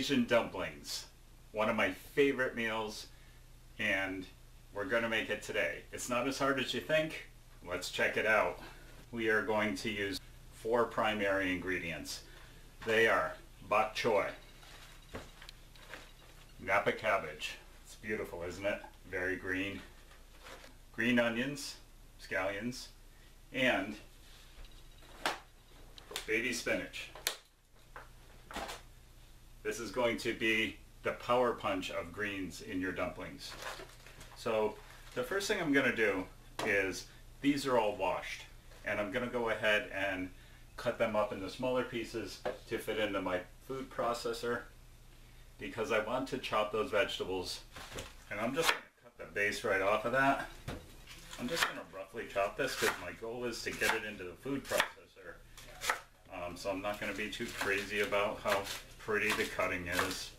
Asian dumplings. One of my favorite meals, and we're going to make it today. It's not as hard as you think. Let's check it out. We are going to use 4 primary ingredients. They are bok choy, napa cabbage. It's beautiful, isn't it? Very green. Green onions, scallions, and baby spinach. This is going to be the power punch of greens in your dumplings. So the first thing I'm going to do is, these are all washed, and I'm going to go ahead and cut them up into smaller pieces to fit into my food processor, because I want to chop those vegetables, and I'm just going to cut the base right off of that. I'm just going to roughly chop this because my goal is to get it into the food processor. So I'm not going to be too crazy about how pretty the cutting is.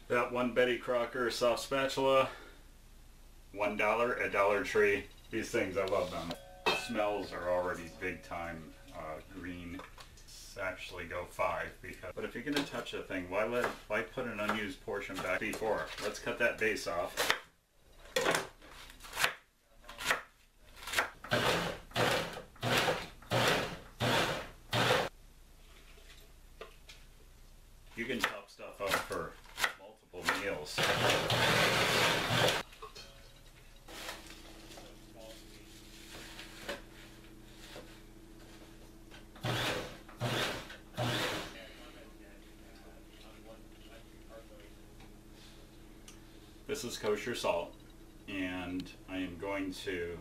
That one Betty Crocker soft spatula, $1 at Dollar Tree. These things, I love them. The smells are already big time green. Actually go 5 because, but if you're going to touch a thing, why put an unused portion back before? Let's cut that base off. You can chop stuff up for multiple meals. This is kosher salt, and I am going to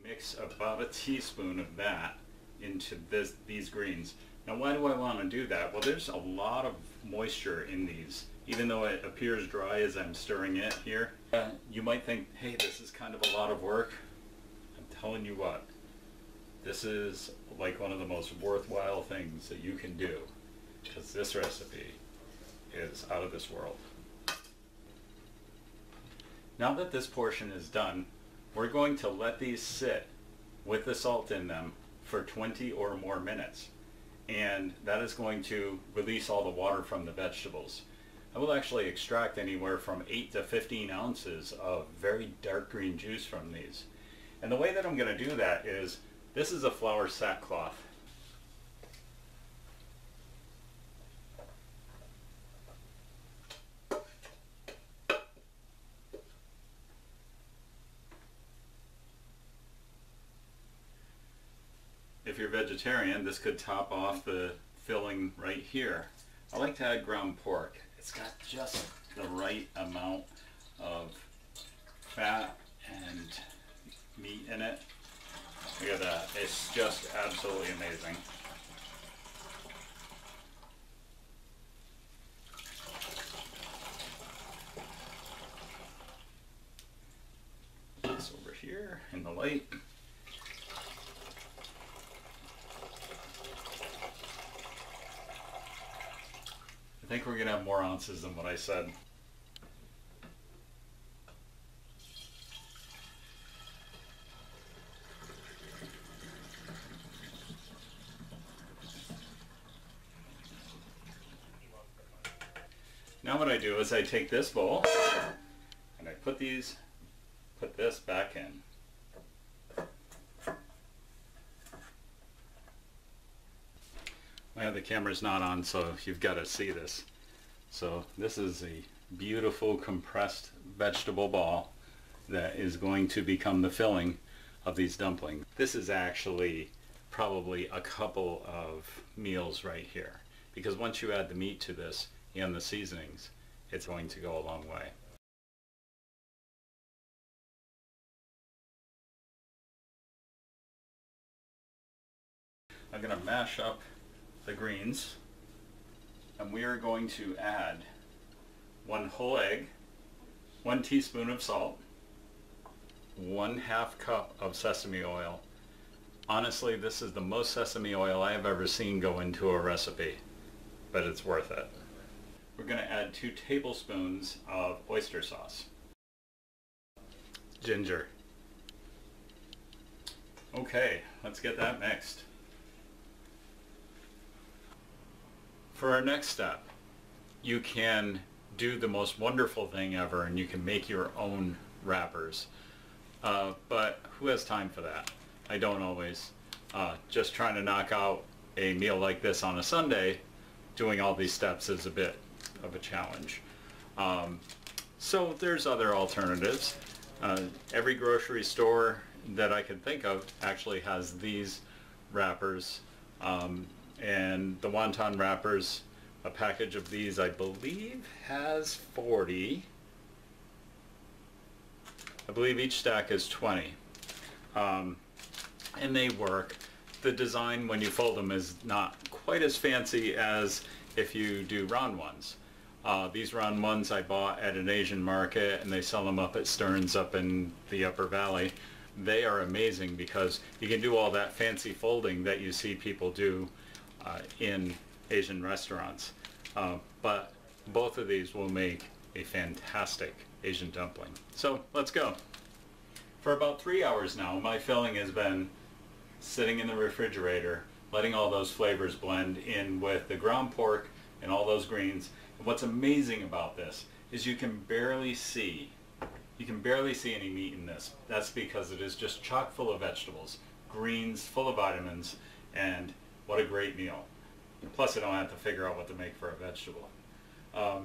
mix about a teaspoon of that into these greens. Now, why do I want to do that? Well, there's a lot of moisture in these. Even though it appears dry as I'm stirring it here, you might think, hey, this is kind of a lot of work. I'm telling you what, this is like one of the most worthwhile things that you can do, because this recipe is out of this world. Now that this portion is done, we're going to let these sit with the salt in them for 20 or more minutes. And that is going to release all the water from the vegetables. I will actually extract anywhere from 8 to 15 ounces of very dark green juice from these. And the way that I'm going to do that is, this is a flour sackcloth. If you're vegetarian, this could top off the filling right here. I like to add ground pork. It's got just the right amount of fat and meat in it. Look at that. It's just absolutely amazing. This over here in the light. I think we're going to have more ounces than what I said. Now what I do is I take this bowl and I put this back in. The camera's not on, so you've got to see this. So this is a beautiful compressed vegetable ball that is going to become the filling of these dumplings. This is actually probably a couple of meals right here, because once you add the meat to this and the seasonings, it's going to go a long way. I'm going to mash up the greens, and we are going to add 1 whole egg, 1 teaspoon of salt, 1/2 cup of sesame oil. Honestly, this is the most sesame oil I have ever seen go into a recipe, but it's worth it. We're going to add 2 tablespoons of oyster sauce, ginger, Okay, let's get that mixed. For our next step, you can do the most wonderful thing ever and you can make your own wrappers. But who has time for that? I don't always. Just trying to knock out a meal like this on a Sunday, doing all these steps is a bit of a challenge. So there's other alternatives. Every grocery store that I can think of actually has these wrappers. And the wonton wrappers, a package of these I believe has 40. I believe each stack is 20. And they work. The design when you fold them is not quite as fancy as if you do round ones. These round ones I bought at an Asian market and they sell them up at Stearns up in the Upper Valley. They are amazing because you can do all that fancy folding that you see people do in Asian restaurants. But both of these will make a fantastic Asian dumpling. So let's go. For about 3 hours now, my filling has been sitting in the refrigerator, letting all those flavors blend in with the ground pork and all those greens. And what's amazing about this is you can barely see any meat in this. That's because it is just chock full of vegetables, greens, full of vitamins, and what a great meal. Plus I don't have to figure out what to make for a vegetable. I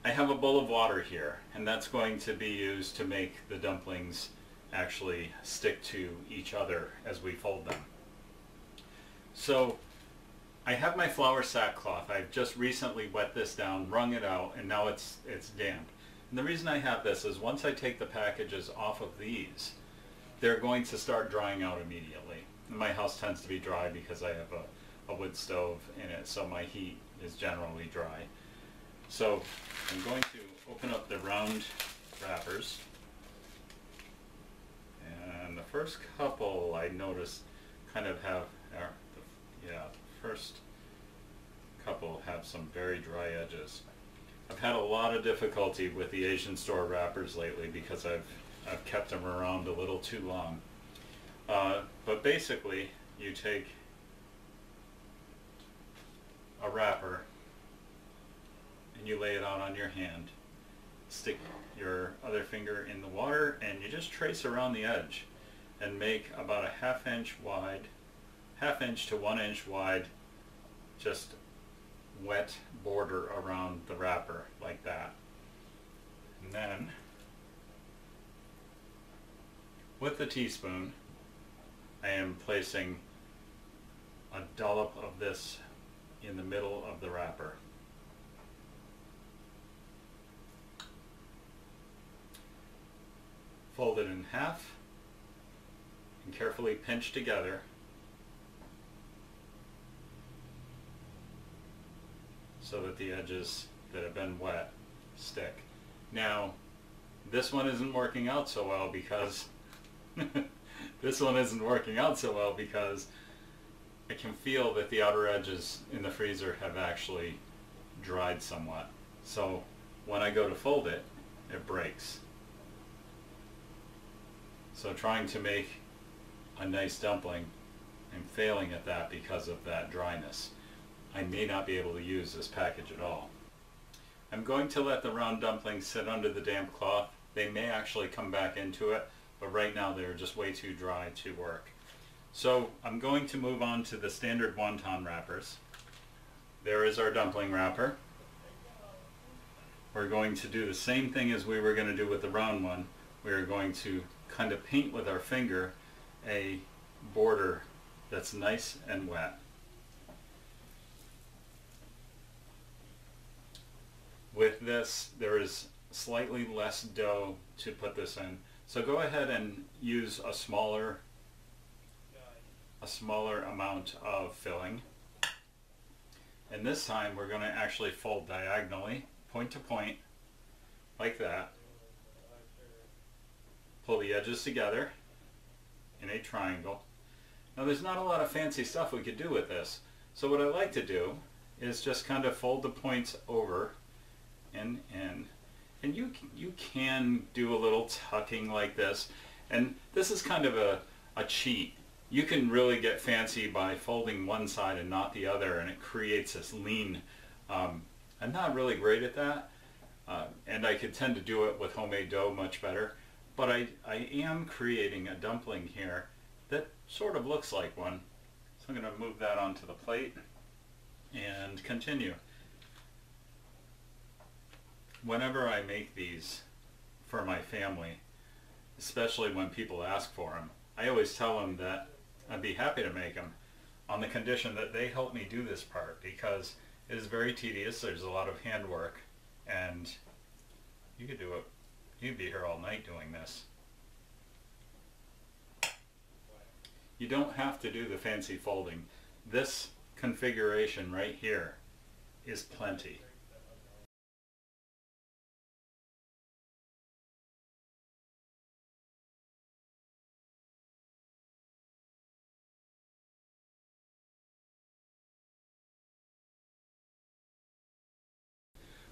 have a bowl of water here, and that's going to be used to make the dumplings actually stick to each other as we fold them. So I have my flour sackcloth. I've just recently wet this down, wrung it out, and now it's damp. And the reason I have this is once I take the packages off of these, they're going to start drying out immediately. And my house tends to be dry because I have a wood stove in it, so my heat is generally dry. So I'm going to open up the round wrappers. And the first couple I noticed kind of have, the first couple have some very dry edges. I've had a lot of difficulty with the Asian store wrappers lately because I've kept them around a little too long. But basically, you take a wrapper and you lay it out on your hand, stick your other finger in the water, and you just trace around the edge and make about a half inch to 1 inch wide, just wet border around the wrapper like that. And then with the teaspoon I am placing a dollop of this in the middle of the wrapper. Fold it in half and carefully pinch together so that the edges that have been wet stick. Now, this one isn't working out so well because I can feel that the outer edges in the freezer have actually dried somewhat. So when I go to fold it, it breaks. So trying to make a nice dumpling, I'm failing at that because of that dryness. I may not be able to use this package at all. I'm going to let the round dumplings sit under the damp cloth. They may actually come back into it, but right now they're just way too dry to work. So I'm going to move on to the standard wonton wrappers. There is our dumpling wrapper. We're going to do the same thing as we were going to do with the round one. We're going to kind of paint with our finger a border that's nice and wet. With this, there is slightly less dough to put this in. So go ahead and use a smaller amount of filling. And this time we're going to actually fold diagonally, point to point, like that. Pull the edges together in a triangle. Now there's not a lot of fancy stuff we could do with this. So what I like to do is just kind of fold the points over and in. And you can do a little tucking like this. And this is kind of a cheat. You can really get fancy by folding one side and not the other, and it creates this lean. I'm not really great at that, and I could tend to do it with homemade dough much better, but I am creating a dumpling here that sort of looks like one. So I'm going to move that onto the plate and continue. Whenever I make these for my family, especially when people ask for them, I always tell them that I'd be happy to make them on the condition that they help me do this part, because it is very tedious. There's a lot of handwork, and you could do it. You'd be here all night doing this. You don't have to do the fancy folding. This configuration right here is plenty.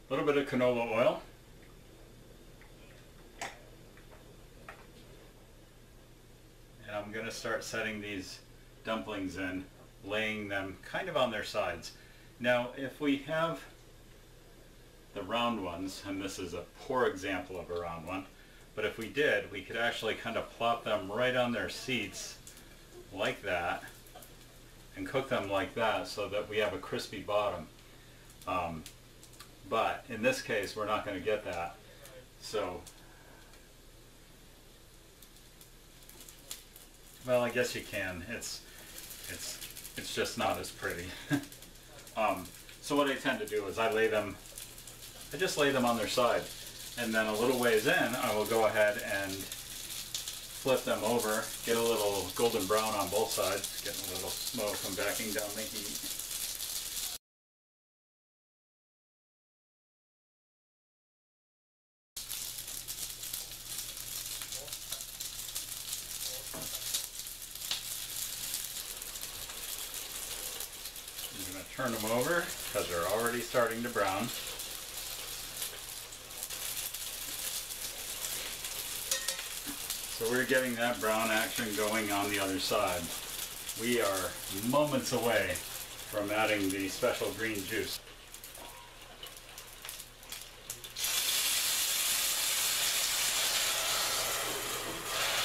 A little bit of canola oil. And I'm going to start setting these dumplings in, laying them kind of on their sides. Now, if we have the round ones, and this is a poor example of a round one, but if we did, we could actually kind of plop them right on their seats like that and cook them like that so that we have a crispy bottom. But in this case, we're not going to get that. So, well, I guess you can. It's just not as pretty. So what I tend to do is I just lay them on their side, and then a little ways in, I will go ahead and flip them over, get a little golden brown on both sides, getting a little smoke from backing down the heat. I'm going to turn them over because they're already starting to brown. So we're getting that brown action going on the other side. We are moments away from adding the special green juice.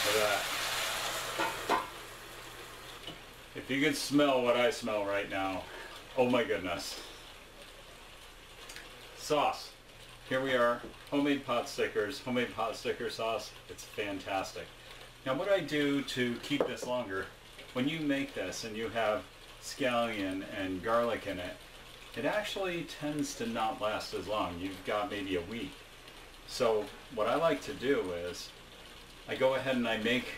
Look at that. If you can smell what I smell right now, oh my goodness. Sauce. Here we are, homemade pot stickers, homemade pot sticker sauce. It's fantastic. Now what I do to keep this longer, when you make this and you have scallion and garlic in it, it actually tends to not last as long. You've got maybe a week. So what I like to do is I go ahead and I make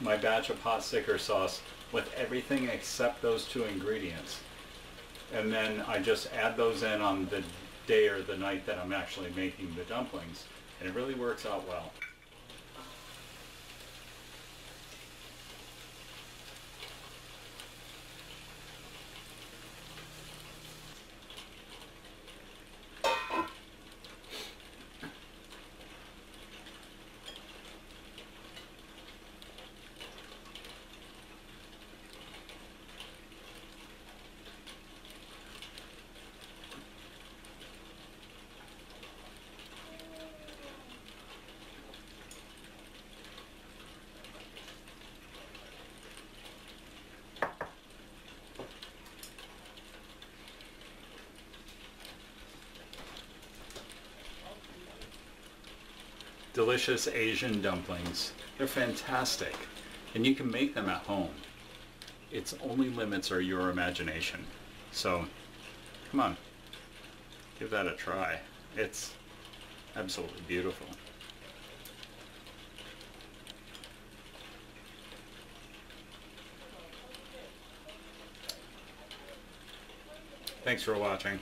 my batch of pot sticker sauce with everything except those two ingredients. And then I just add those in on the day or the night that I'm actually making the dumplings, and it really works out well. Delicious Asian dumplings. They're fantastic, and you can make them at home. Its only limits are your imagination. So, come on, give that a try. It's absolutely beautiful. Thanks for watching.